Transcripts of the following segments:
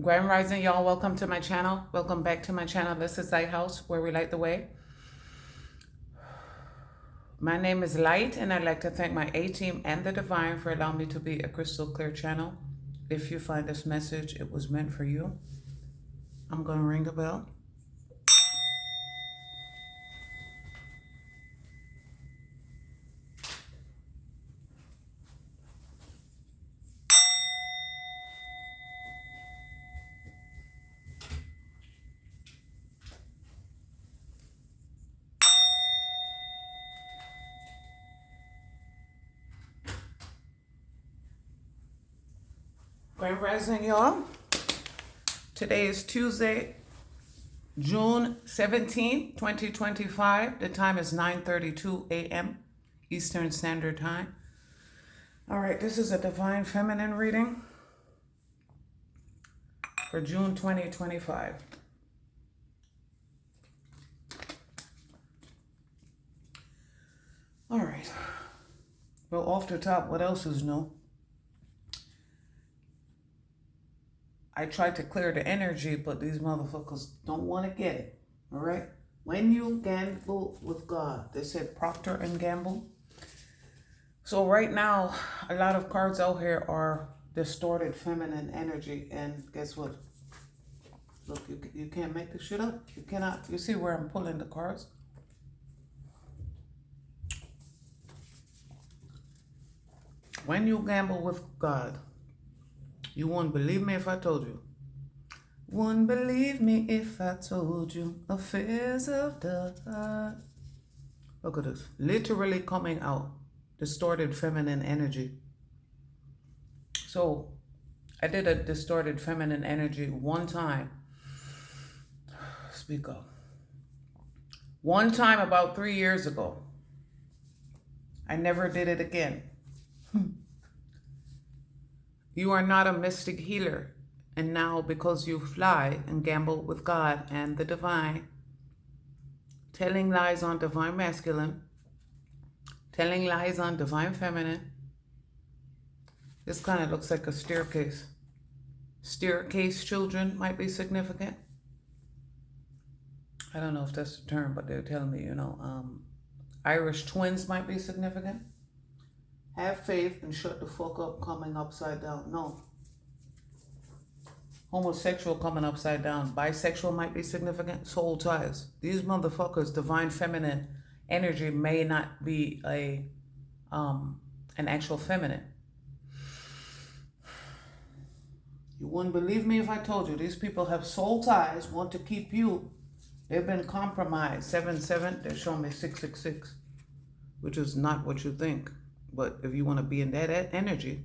Grand Rising, y'all. Welcome to my channel. Welcome back to my channel. This is Lighthouse, where we light the way. My name is Light, and I'd like to thank my A-team and the Divine for allowing me to be a crystal clear channel. If you find this message, it was meant for you. I'm going to ring the bell. Grand Rising, y'all. Today is Tuesday, June 17th, 2025. The time is 9:32 a.m. Eastern Standard Time. All right, this is a Divine Feminine reading for June 2025. All right. Well, off the top, what else is new? I tried to clear the energy, but these motherfuckers don't want to get it. All right? When you gamble with God, they said Procter and Gamble. So right now, a lot of cards out here are distorted feminine energy. And guess what? Look, you can't make this shit up. You cannot. You see where I'm pulling the cards? When you gamble with God, you wouldn't believe me if I told you. Wouldn't believe me if I told you affairs of the heart. Look at this. Literally coming out. Distorted feminine energy. So, I did a distorted feminine energy one time. Speak up. One time about 3 years ago. I never did it again. You are not a mystic healer. And now, because you fly and gamble with God and the divine, telling lies on divine masculine, telling lies on divine feminine, this kind of looks like a staircase. Staircase children might be significant. I don't know if that's the term, but they're telling me, Irish twins might be significant. Have faith and shut the fuck up coming upside down. No. Homosexual coming upside down. Bisexual might be significant. Soul ties. These motherfuckers, divine feminine energy may not be an actual feminine. You wouldn't believe me if I told you. These people have soul ties, want to keep you. They've been compromised. 7-7, they're showing me 666, which is not what you think. But if you want to be in that energy,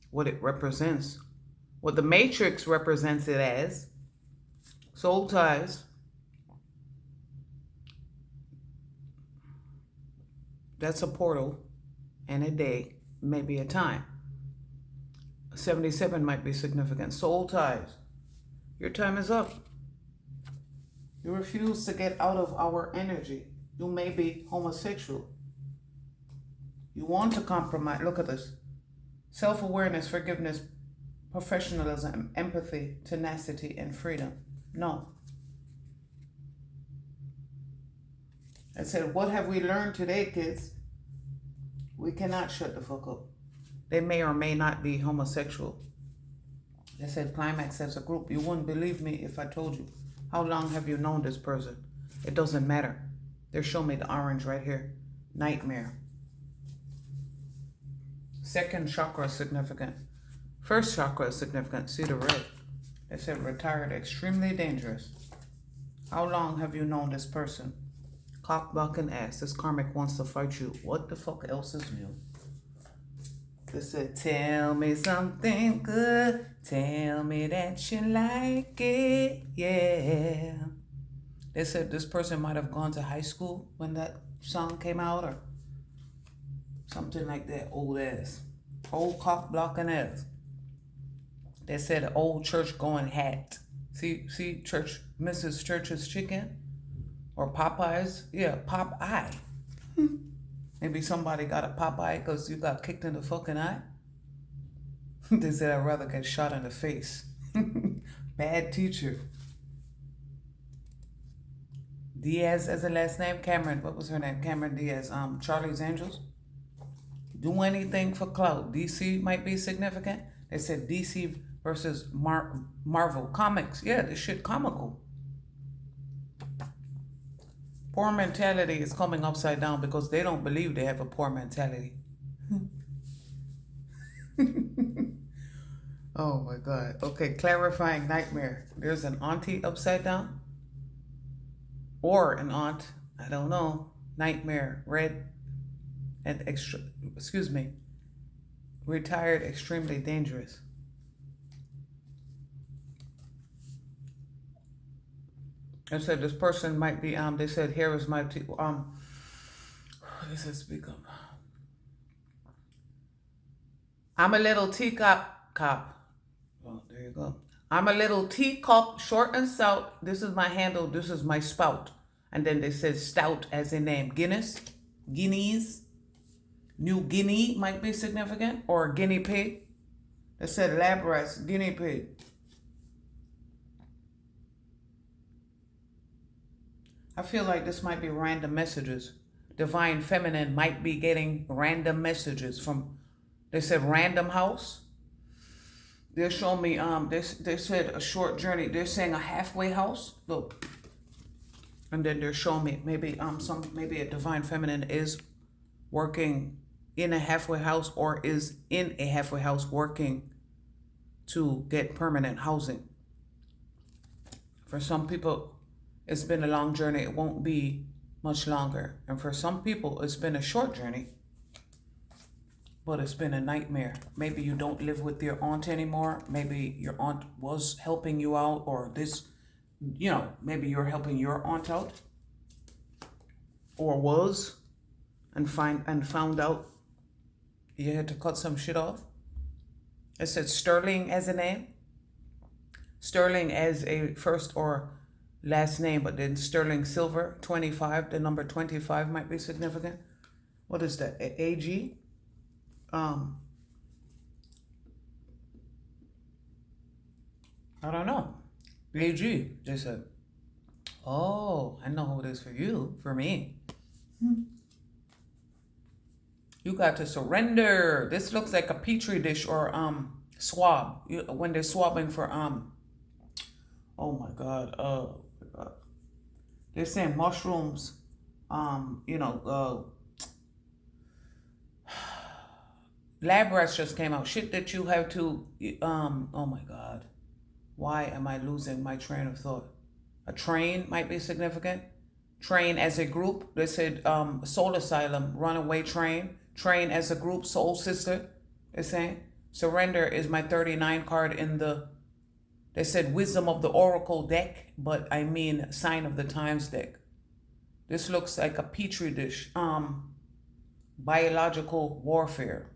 what it represents, what the matrix represents it as, soul ties, that's a portal and a day, maybe a time. 77 might be significant. Soul ties. Your time is up. You refuse to get out of our energy. You may be homosexual. You want to compromise. Look at this. Self-awareness, forgiveness, professionalism, empathy, tenacity, and freedom. No. I said, what have we learned today, kids? We cannot shut the fuck up. They may or may not be homosexual. They said climax as a group. You wouldn't believe me if I told you. How long have you known this person? It doesn't matter. They're showing me the orange right here. Nightmare. Second chakra is significant. First chakra is significant. See the red. They said retired, extremely dangerous. How long have you known this person? Cock, block, and ass. This karmic wants to fight you. What the fuck else is new? They said, tell me something good. Tell me that you like it. Yeah. They said this person might have gone to high school when that song came out or something like that. Old ass. Old cock, block, and ass. They said old church going hat. See church, Mrs. Church's chicken? Or Popeyes? Yeah, Popeye. Maybe somebody got a Popeye because you got kicked in the fucking eye. They said I'd rather get shot in the face. Bad teacher. Diaz as a last name. Cameron, what was her name? Cameron Diaz. Charlie's Angels. Do anything for clout. DC might be significant. They said DC versus Marvel Comics. Yeah, this shit comical. Poor mentality is coming upside down because they don't believe they have a poor mentality. Oh my God. Okay, clarifying nightmare. There's an auntie upside down. Or an aunt. I don't know. Nightmare. Red and retired, extremely dangerous. I said this person might be, they said, here is my, this is speak up. I'm a little teacup cop. Oh, there you go. I'm a little teacup, short and stout. This is my handle. This is my spout. And then they said stout as in name. Guinness, Guineas, New Guinea might be significant, or guinea pig. They said lab rats, guinea pig. I feel like this might be random messages. Divine Feminine might be getting random messages from, they said random house. They're showing me, they said a short journey. They're saying a halfway house. Look. And then they're showing me maybe maybe a Divine Feminine is working in a halfway house or is in a halfway house working to get permanent housing. For some people, it's been a long journey. It won't be much longer. And for some people, it's been a short journey, but it's been a nightmare. Maybe you don't live with your aunt anymore. Maybe your aunt was helping you out, or this, you know, maybe you're helping your aunt out, or was, and found out you had to cut some shit off. It said Sterling as a name. Sterling as a first or last name, but then Sterling Silver, 25, the number 25 might be significant. What is that? AG? I don't know. AG, they said. Oh, I know who it is for you, for me. You got to surrender. This looks like a petri dish or swab. When they're swabbing for oh my God. They're saying mushrooms, lab rats just came out. Shit that you have to, oh my God. Why am I losing my train of thought? A train might be significant. Train as a group. They said Soul Asylum, runaway train. Train as a group, soul sister. They're saying surrender is my 39 card in the, they said wisdom of the oracle deck, but I mean sign of the times deck. This looks like a petri dish. Biological warfare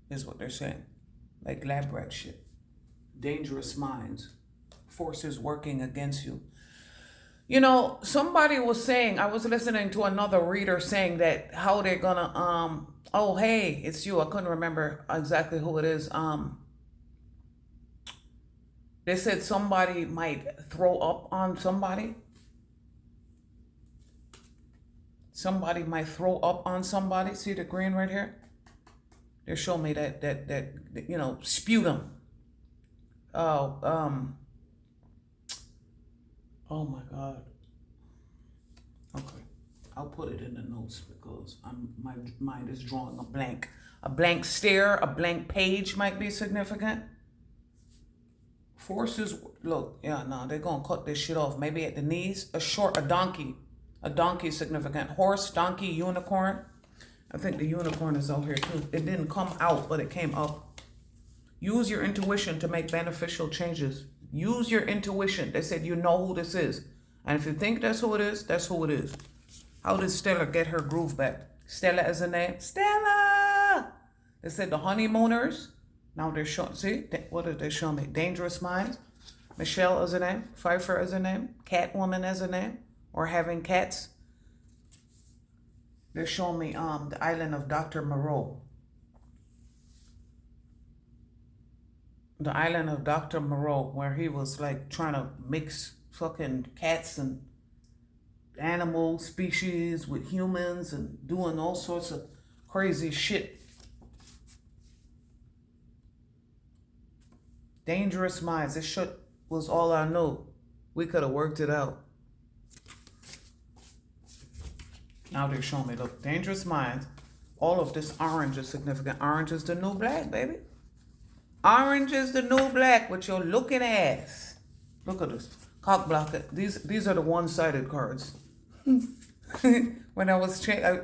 is what they're saying. Like lab rat shit. Dangerous minds. Forces working against you. You know, somebody was saying, I was listening to another reader saying that how they're gonna, oh, hey, it's you. I couldn't remember exactly who it is. They said somebody might throw up on somebody. Somebody might throw up on somebody. See the green right here? They're showing me that you know, sputum. Oh, oh my God. Okay, I'll put it in the notes because my mind is drawing a blank. A blank stare, a blank page might be significant. Forces, look, yeah, no, they're gonna cut this shit off. Maybe at the knees. A donkey. A donkey is significant. Horse, donkey, unicorn. I think the unicorn is out here too. It didn't come out, but it came up. Use your intuition to make beneficial changes. Use your intuition. They said you know who this is. And if you think that's who it is, that's who it is. How did Stella get her groove back? Stella as a name? Stella! They said the honeymooners. Now they're showing, see? What did they show me? Dangerous Minds. Michelle as a name. Pfeiffer as a name. Catwoman as a name. Or having cats. They're showing me the island of Dr. Moreau. the island of Dr. Moreau, where he was like trying to mix fucking cats and animal species with humans and doing all sorts of crazy shit. Dangerous minds. This shit was all I knew. We could have worked it out. Now they're showing me, look, dangerous minds. All of this orange is significant. Orange is the new black, baby. Orange is the new black with your looking ass. Look at this. Cock blocker. These are the one-sided cards. When I was I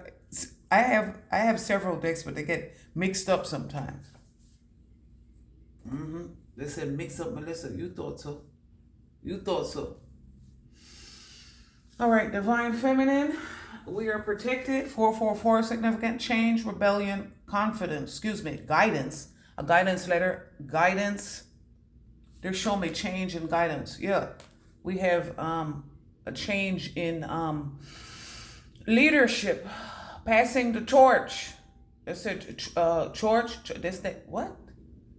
have several decks, but they get mixed up sometimes. They said mix up, Melissa. You thought so. You thought so. All right, divine feminine. We are protected. 444 significant change, rebellion, confidence. Guidance. A guidance letter. Guidance. They're showing me change and guidance. Yeah, we have a change in leadership, passing the torch. They said torch. What?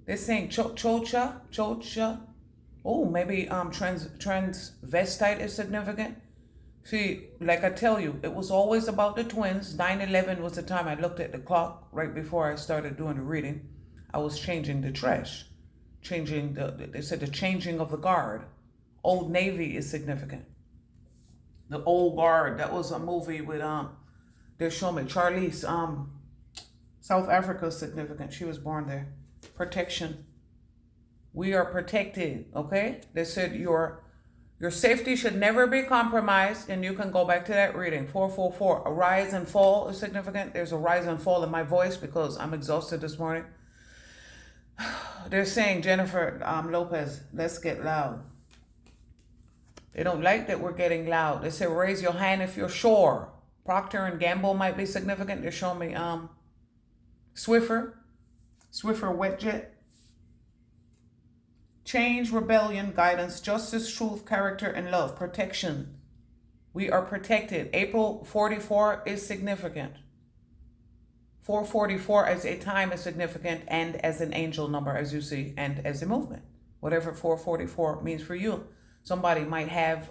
They're saying chocha. Oh, maybe transvestite is significant. See, like I tell you, it was always about the twins. 9/11 was the time I looked at the clock right before I started doing the reading. I was changing the trash, they said the changing of the guard. Old Navy is significant. The Old Guard, that was a movie with, they're showing me Charlize, South Africa is significant. She was born there. Protection. We are protected, okay? They said your safety should never be compromised, and you can go back to that reading. 444, a rise and fall is significant. There's a rise and fall in my voice because I'm exhausted this morning. They're saying, Jennifer Lopez, let's get loud. They don't like that we're getting loud. They say, raise your hand if you're sure. Procter and Gamble might be significant. They're showing me Swiffer Wetjet. Change, rebellion, guidance, justice, truth, character, and love. Protection. We are protected. April 44 is significant. 444 as a time is significant, and as an angel number, as you see, and as a movement. Whatever 444 means for you. Somebody might have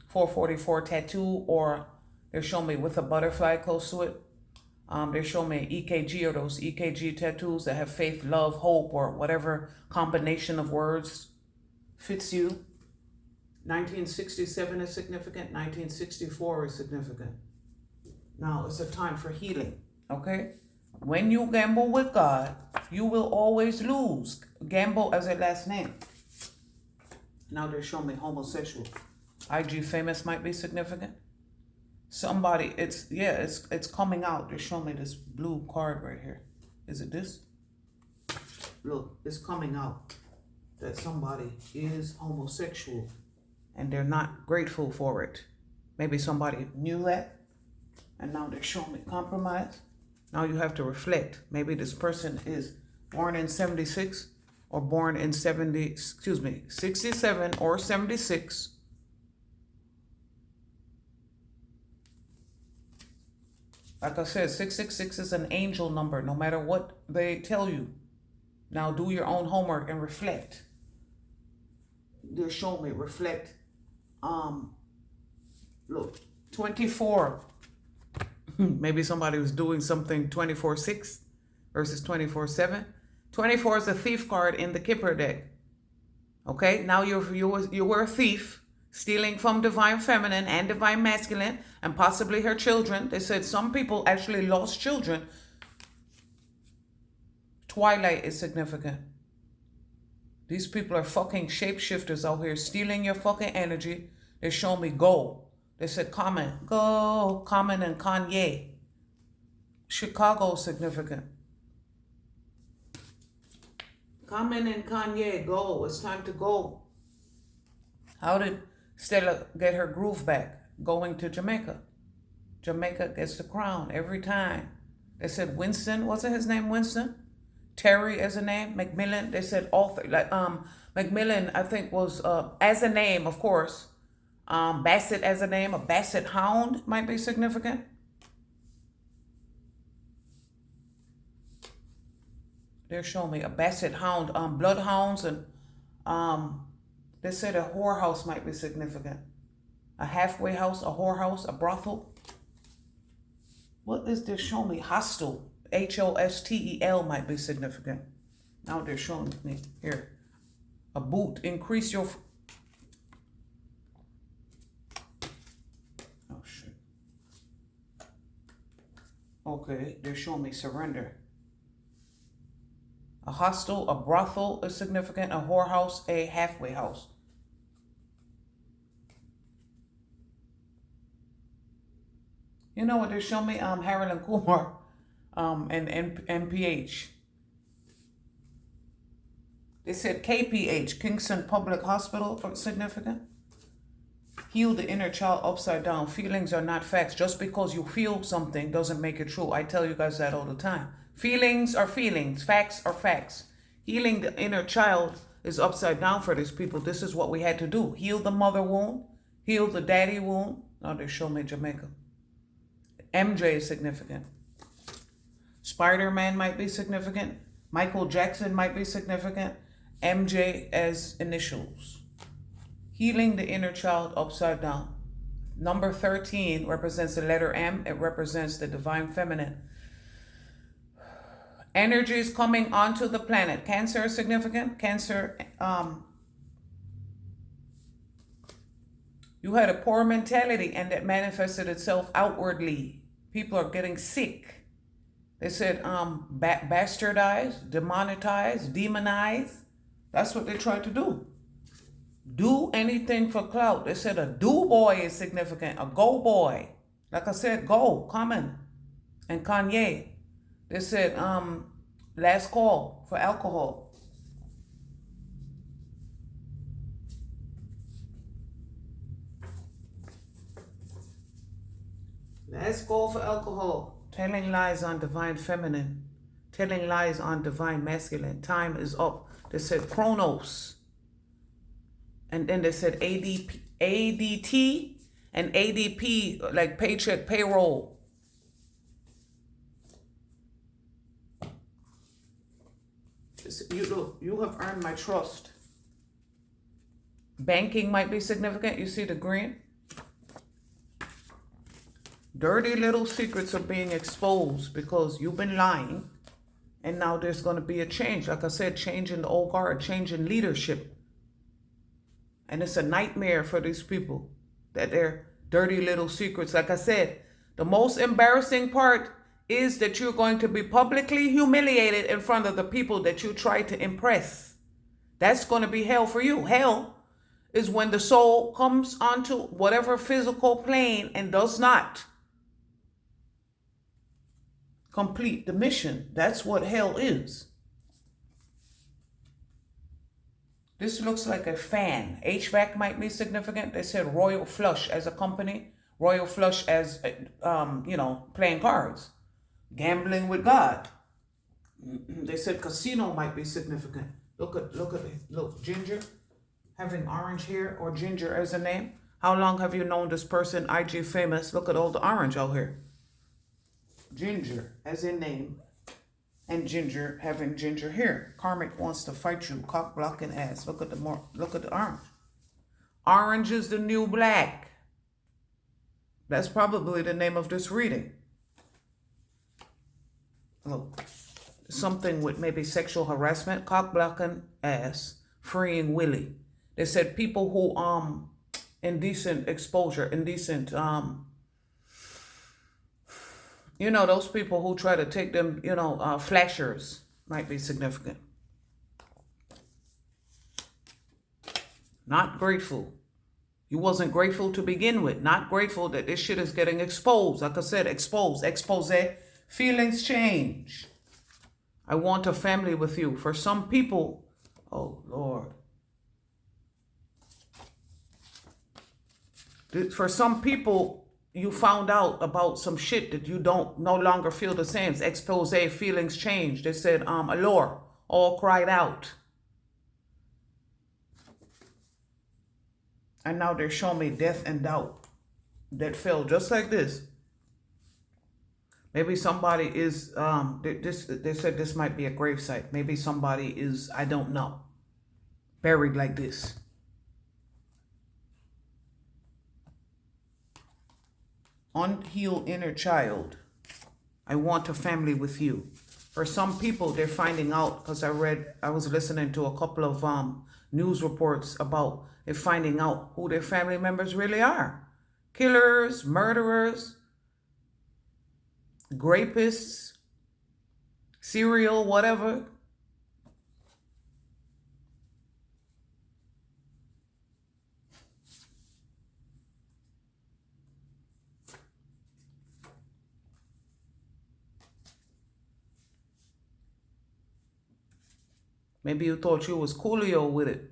444 tattoo, or they're showing me with a butterfly close to it. They're showing me EKG, or those EKG tattoos that have faith, love, hope, or whatever combination of words fits you. 1967 is significant. 1964 is significant. Now it's a time for healing, okay? When you gamble with God, you will always lose. Gamble as a last name. Now they're showing me homosexual. IG famous might be significant. Somebody, it's coming out. They're showing me this blue card right here. Is it this? Look, it's coming out that somebody is homosexual and they're not grateful for it. Maybe somebody knew that and now they're showing me compromise. Now you have to reflect. Maybe this person is born in 76 or born in 67 or 76. Like I said, 666 is an angel number, no matter what they tell you. Now do your own homework and reflect. They're showing me reflect. Look, 24. Maybe somebody was doing something 24/6 versus 24/7. 24 is a thief card in the Kipper deck. Okay, now you were a thief, stealing from divine feminine and divine masculine, and possibly her children. They said some people actually lost children. Twilight is significant. These people are fucking shapeshifters out here stealing your fucking energy. They show me go. They said Common. Go. Common and Kanye. Chicago is significant. Common and Kanye, go. It's time to go. How did Stella get her groove back? Going to Jamaica. Jamaica gets the crown every time. They said Winston, wasn't his name Winston? Terry as a name, Macmillan. They said author, like Macmillan, I think was as a name, of course. Bassett as a name, a Basset Hound might be significant. They're showing me a basset hound, bloodhounds, and they said a whorehouse might be significant. A halfway house, a whorehouse, a brothel. What is this showing me? Hostel, HOSTEL might be significant. Now they're showing me here. A boot, increase your... Oh, shit. Okay, they're showing me surrender. A hostel, a brothel is significant. A whorehouse, a halfway house. You know what they're showing me? Harold and Kumar, and MPH. They said KPH, Kingston Public Hospital, significant. Heal the inner child upside down. Feelings are not facts. Just because you feel something doesn't make it true. I tell you guys that all the time. Feelings are feelings. Facts are facts. Healing the inner child is upside down for these people. This is what we had to do. Heal the mother wound. Heal the daddy wound. Now they show me Jamaica. MJ is significant. Spider-Man might be significant. Michael Jackson might be significant. MJ as initials. Healing the inner child upside down. Number 13 represents the letter M. It represents the divine feminine. Energy is coming onto the planet. Cancer is significant. Cancer, you had a poor mentality and that manifested itself outwardly. People are getting sick. They said bastardized, demonetized, demonized. That's what they tried to do. Do anything for clout. They said a do boy is significant, a go boy. Like I said, go, Common, and Kanye. They said last call for alcohol. Last call for alcohol. Telling lies on divine feminine. Telling lies on divine masculine. Time is up. They said Chronos. And then they said ADT and ADP, like paycheck, payroll. You have earned my trust. Banking might be significant. You see the green? Dirty little secrets are being exposed because you've been lying. And now there's going to be a change. Like I said, change in the old guard, change in leadership. And it's a nightmare for these people that they're dirty little secrets. Like I said, the most embarrassing part is that you're going to be publicly humiliated in front of the people that you try to impress. That's going to be hell for you. Hell is when the soul comes onto whatever physical plane and does not complete the mission. That's what hell is. This looks like a fan. HVAC might be significant. They said Royal Flush as a company. Royal Flush as, playing cards. Gambling with God. They said casino might be significant. Look, Ginger. Having orange hair or Ginger as a name. How long have you known this person? IG famous. Look at all the orange out here. Ginger as a name. And Ginger having ginger hair. Karmic wants to fight you. Cock blocking ass. Look at the orange. Orange is the new black. That's probably the name of this reading. Look. Something with maybe sexual harassment. Cock blocking ass. Freeing Willie. They said people who indecent exposure, indecent those people who try to take them, flashers might be significant. Not grateful. You wasn't grateful to begin with. Not grateful that this shit is getting exposed. Like I said, expose. Feelings change. I want a family with you. For some people, oh Lord. For some people, you found out about some shit that you no longer feel the same. Expose, feelings change. They said, allure, all cried out. And now they're showing me death and doubt that fell just like this. Maybe somebody is, they said this might be a gravesite. Maybe somebody is, I don't know, buried like this. Unhealed inner child. I want a family with you. For some people, they're finding out, because I was listening to a couple of news reports about they're finding out who their family members really are. Killers, murderers, rapists, serial, whatever. Maybe you thought you was coolio with it.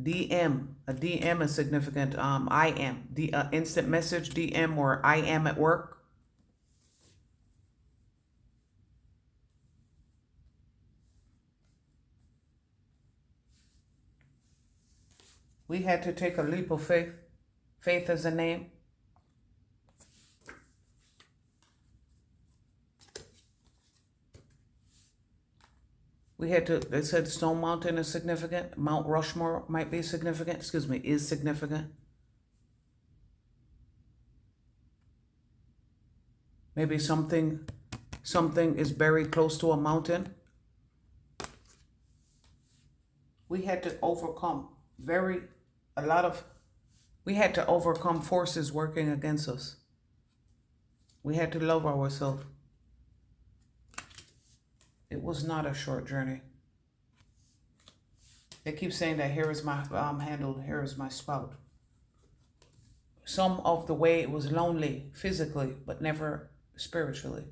DM. A DM is significant. I am. Instant message DM or I am at work. We had to take a leap of faith. Faith is a name. We had to, they said Stone Mountain is significant. Mount Rushmore might be significant. Excuse me, is significant. Maybe something is buried close to a mountain. We had to overcome we had to overcome forces working against us. We had to love ourselves. It was not a short journey. They keep saying that here is my handle, here is my spout. Some of the way it was lonely physically, but never spiritually.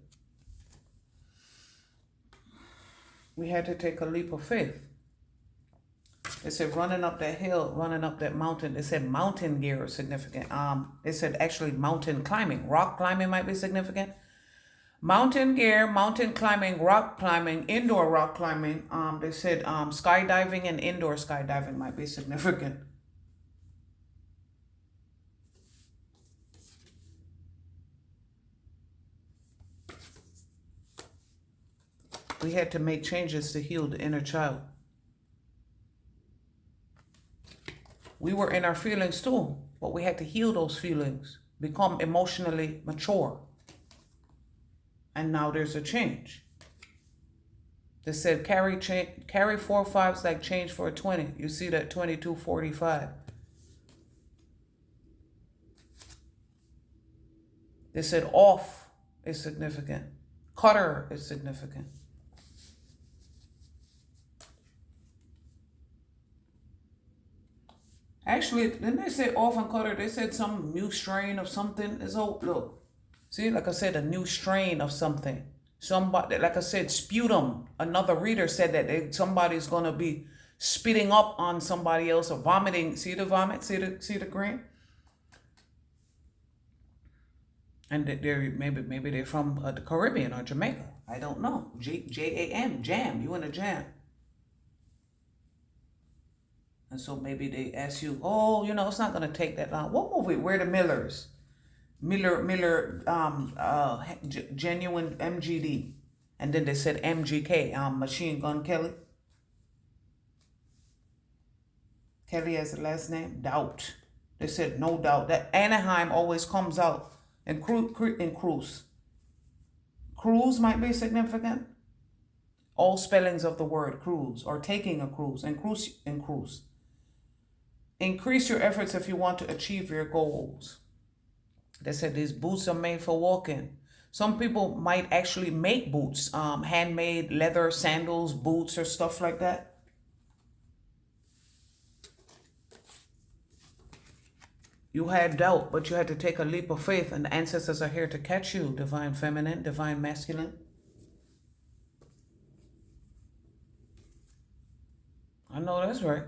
We had to take a leap of faith. They said running up that hill, running up that mountain. They said mountain gear is significant. They said actually mountain climbing, rock climbing might be significant. Mountain gear, mountain climbing, rock climbing, indoor rock climbing. They said skydiving and indoor skydiving might be significant. We had to make changes to heal the inner child. We were in our feelings too, but we had to heal those feelings, become emotionally mature. And now there's a change. They said carry 4 5s like change for a 20. You see that 2245. They said off is significant. Cutter is significant. Actually, didn't they say off and cutter? They said some new strain of something is old. Look. See, like I said, a new strain of something. Somebody, like I said, sputum. Another reader said that somebody's going to be spitting up on somebody else or vomiting. See the vomit? See the green? And they're maybe they're from the Caribbean or Jamaica. I don't know. Jam. Jam. You in a jam. And so maybe they ask you, oh, it's not going to take that long. What movie? We're the Millers. Genuine MGD. And then they said MGK, Machine Gun Kelly. Kelly has the last name, Doubt. They said no doubt. That Anaheim always comes out in cruise. Cruise might be significant. All spellings of the word cruise or taking a cruise and cruise. Increase your efforts if you want to achieve your goals. They said these boots are made for walking. Some people might actually make boots, handmade leather sandals, boots, or stuff like that. You had doubt, but you had to take a leap of faith, and the ancestors are here to catch you, divine feminine, divine masculine. I know that's right.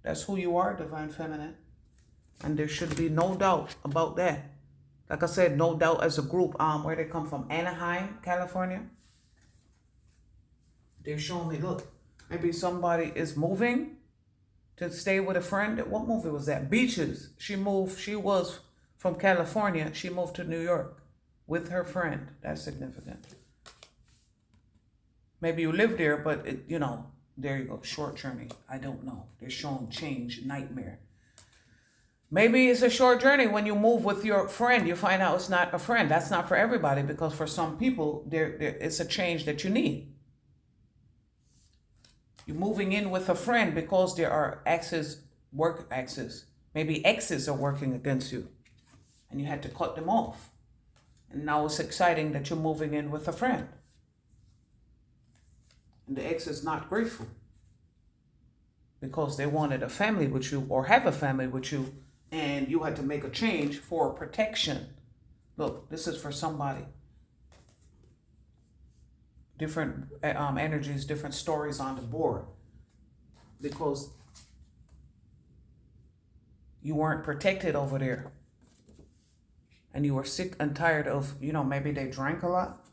That's who you are, divine feminine. And there should be no doubt about that. Like I said, no doubt as a group, where they come from, Anaheim, California. They're showing me, look, maybe somebody is moving to stay with a friend. What movie was that? Beaches. She moved. She was From California, she moved to New York with her friend. That's significant. Maybe you live there, but there you go. Short journey. I don't know. They're showing change, nightmare. Maybe it's a short journey. When you move with your friend, you find out it's not a friend. That's not for everybody, because for some people, it's a change that you need. You're moving in with a friend because there are work exes. Maybe exes are working against you and you had to cut them off. And now it's exciting that you're moving in with a friend. And the ex is not grateful because they wanted a family with you or have a family with you, and you had to make a change for protection. Look, this is for somebody. Different energies, different stories on the board, because you weren't protected over there. And you were sick and tired of, maybe they drank a lot.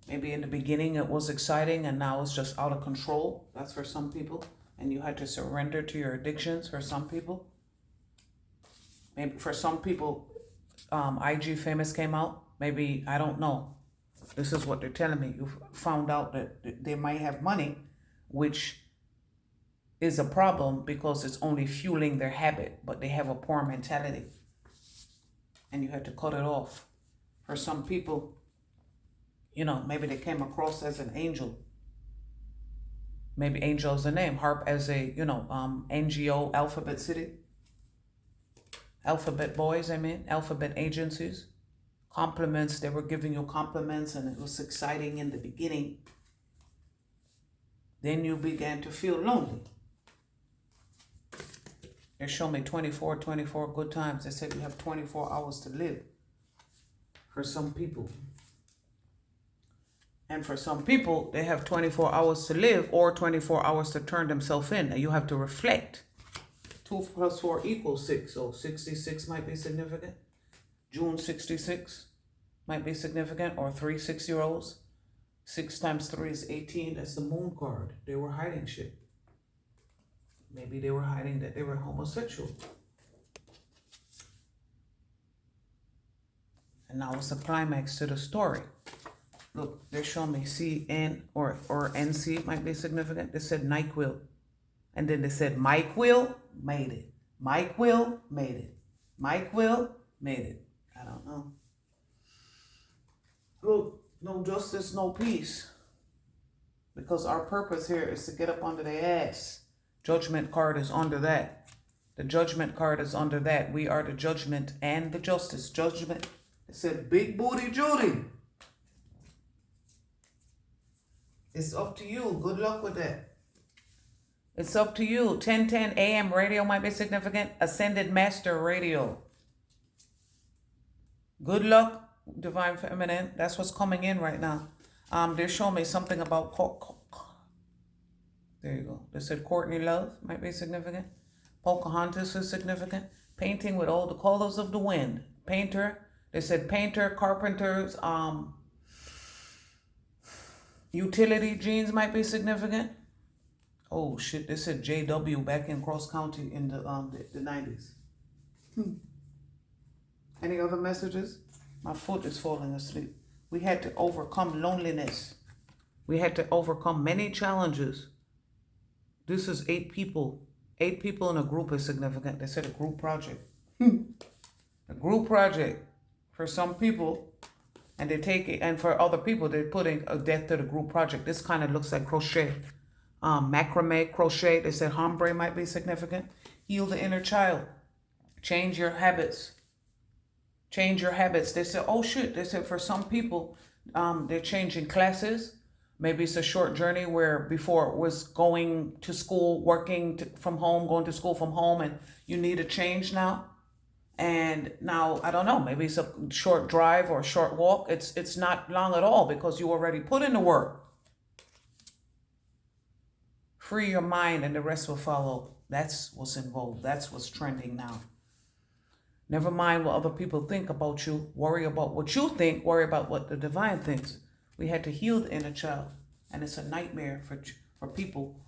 Maybe in the beginning it was exciting and now it's just out of control. That's for some people. And you had to surrender to your addictions for some people. Maybe for some people, IG Famous came out. Maybe, I don't know. This is what they're telling me. You found out that they might have money, which is a problem because it's only fueling their habit, but they have a poor mentality. And you had to cut it off. For some people, maybe they came across as an angel. Maybe angel is the name. Harp as a, NGO, Alphabet City. Alphabet boys, alphabet agencies. Compliments, they were giving you compliments and it was exciting in the beginning. Then you began to feel lonely. They show me 24 good times. They said you have 24 hours to live for some people. And for some people, they have 24 hours to live or 24 hours to turn themselves in. And you have to reflect. 2 + 4 = 6. So 66 might be significant. June 66 might be significant. Or 3 6-year-olds. 6 × 3 is 18. That's the moon card. They were hiding shit. Maybe they were hiding that they were homosexual. And now it's a climax to the story. Look, they're showing me CN or NC might be significant. They said NyQuil. And then they said Mike Will made it. Mike Will made it. Mike Will made it. I don't know. Look, no justice, no peace. Because our purpose here is to get up under their ass. Judgment card is under that. The judgment card is under that. We are the judgment and the justice. Judgment. It said Big Booty Judy. It's up to you. Good luck with that. It's up to you. 1010 AM radio might be significant. Ascended Master Radio. Good luck, Divine Feminine. That's what's coming in right now. They're showing me something about... There you go. They said Courtney Love might be significant. Pocahontas is significant. Painting with all the colors of the wind. Painter. They said painter, carpenters, utility jeans might be significant. Oh shit, they said JW back in Cross County in the 90s. Any other messages? My foot is falling asleep. We had to overcome loneliness. We had to overcome many challenges. This is 8 people. 8 people in a group is significant. They said a group project. A group project for some people. And they take it, and for other people, they're putting a death to the group project. This kind of looks like crochet. Macrame, crochet. They said hombre might be significant. Heal the inner child. Change your habits. Change your habits. They said, oh shit. They said for some people, they're changing classes. Maybe it's a short journey where before it was going to school, working from home, going to school from home, and you need a change now. And now, I don't know, maybe it's a short drive or a short walk. It's not long at all because you already put in the work. Free your mind and the rest will follow. That's what's involved. That's what's trending now. Never mind what other people think about you. Worry about what you think. Worry about what the divine thinks. We had to heal the inner child. And it's a nightmare for people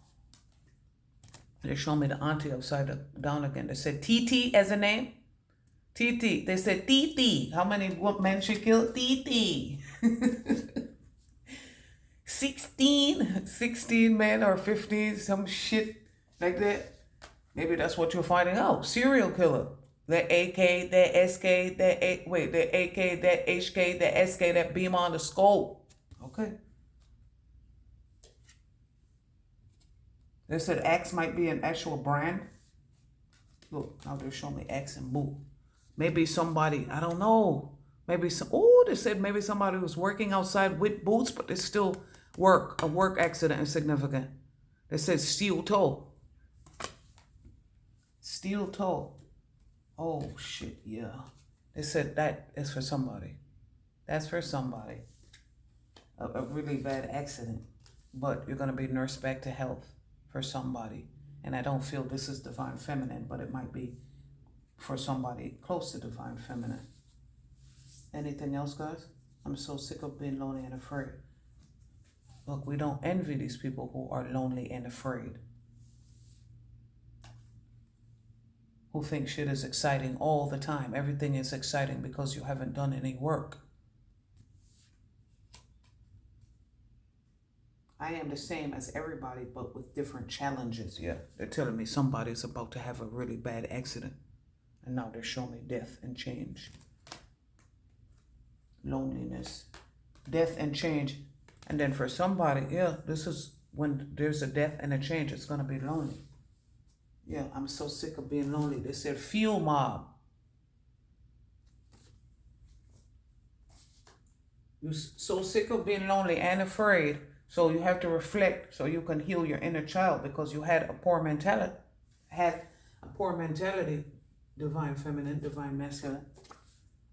They show me the auntie upside down again. They said TT as a name. TT. They said TT. How many men she killed? TT. 16 men or 15, some shit like that. Maybe that's what you're finding out. Serial killer. The AK, the SK, the AK, that HK, the SK, that beam on the scope. Okay. They said X might be an actual brand. Look, now they're showing me X and Boo. Maybe somebody, I don't know. Maybe some, oh, they said maybe somebody was working outside with boots, but it's still work. A work accident is significant. They said steel toe. Steel toe. Oh, shit, yeah. They said that is for somebody. That's for somebody. A really bad accident. But you're going to be nursed back to health for somebody. And I don't feel this is divine feminine, but it might be for somebody close to divine feminine. Anything else, guys? I'm so sick of being lonely and afraid. Look, we don't envy these people who are lonely and afraid. Who think shit is exciting all the time. Everything is exciting because you haven't done any work. I am the same as everybody, but with different challenges. Yeah, they're telling me somebody's about to have a really bad accident. And now they're showing me death and change. Loneliness, death and change. And then for somebody, yeah, this is when there's a death and a change, it's going to be lonely. Yeah, I'm so sick of being lonely. They said fuel mob. You're so sick of being lonely and afraid. So you have to reflect so you can heal your inner child because you had a poor mentality. Divine feminine, divine masculine.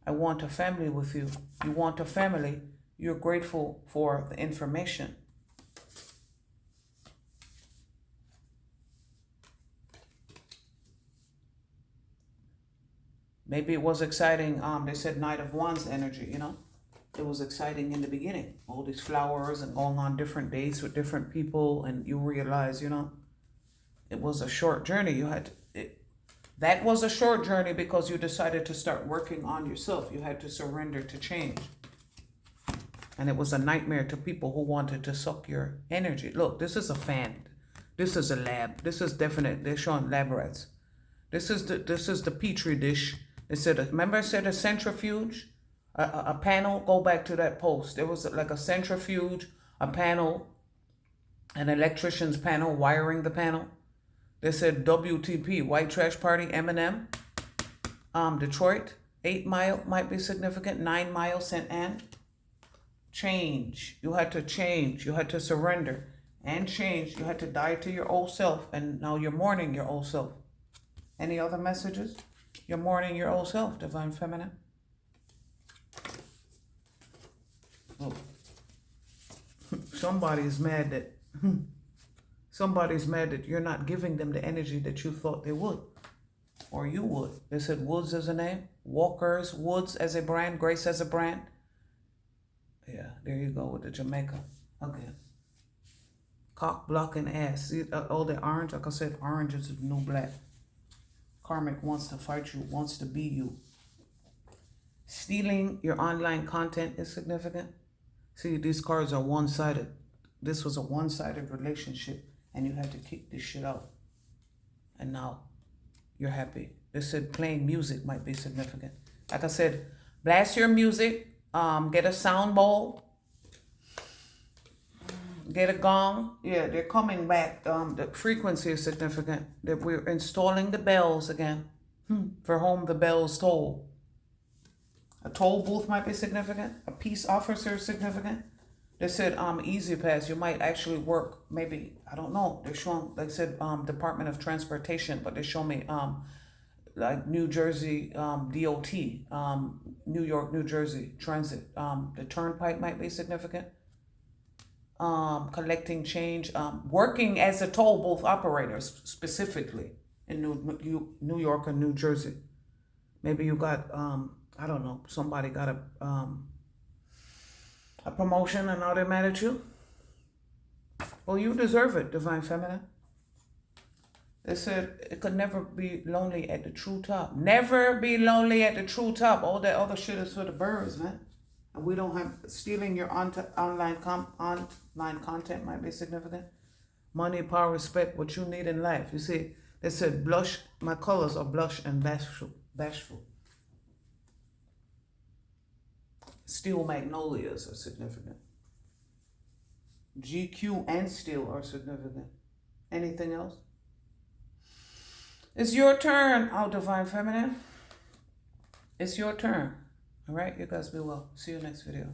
I want a family with you. You want a family. You're grateful for the information. Maybe it was exciting. They said Knight of Wands energy, you know. It was exciting in the beginning. All these flowers and going on different dates with different people. And you realize, you know, it was a short journey. That was a short journey because you decided to start working on yourself. You had to surrender to change. And it was a nightmare to people who wanted to suck your energy. Look, this is a fan. This is a lab. This is definite. They're showing lab rats. This is the petri dish. They said, remember I said a centrifuge? A panel, go back to that post. There was like a centrifuge, a panel, an electrician's panel, wiring the panel. They said WTP, White Trash Party, Eminem, Detroit, 8 Mile might be significant, 9 Mile, St. Anne. Change. You had to change. You had to surrender and change. You had to die to your old self, and now you're mourning your old self. Any other messages? You're mourning your old self, divine feminine. Oh. Somebody's mad that you're not giving them the energy that you thought they would, or you would. They said Woods as a name, Walkers, Woods as a brand, Grace as a brand. Yeah, there you go with the Jamaica again. Cock blocking ass. See all the orange? Like I said, orange is the new black. Karmic wants to fight you, wants to be you. Stealing your online content is significant. See, these cards are one-sided. This was a one-sided relationship, and you had to kick this shit out. And now you're happy. They said playing music might be significant. Like I said, blast your music. Get a sound bowl. Get a gong. Yeah, they're coming back. The frequency is significant. That we're installing the bells again. For whom the bells toll. A toll booth might be significant. A peace officer is significant. They said easy pass. You might actually work. Maybe I don't know. They're showing. They said Department of Transportation, but they show me like New Jersey DOT, New York, New Jersey Transit. The turnpike might be significant. Collecting change, working as a toll booth operator specifically in New York or New Jersey. Maybe you got, I don't know, somebody got a promotion and now they're mad at you. Well, you deserve it, divine feminine. They said it could never be lonely at the true top. Never be lonely at the true top. All that other shit is for the birds, man. And we don't have stealing your online content might be significant. Money, power, respect, what you need in life. You see, they said blush. My colors are blush and bashful. Steel magnolias are significant. GQ and steel are significant. Anything else? It's your turn, our divine feminine. It's your turn. All right, you guys be well. See you next video.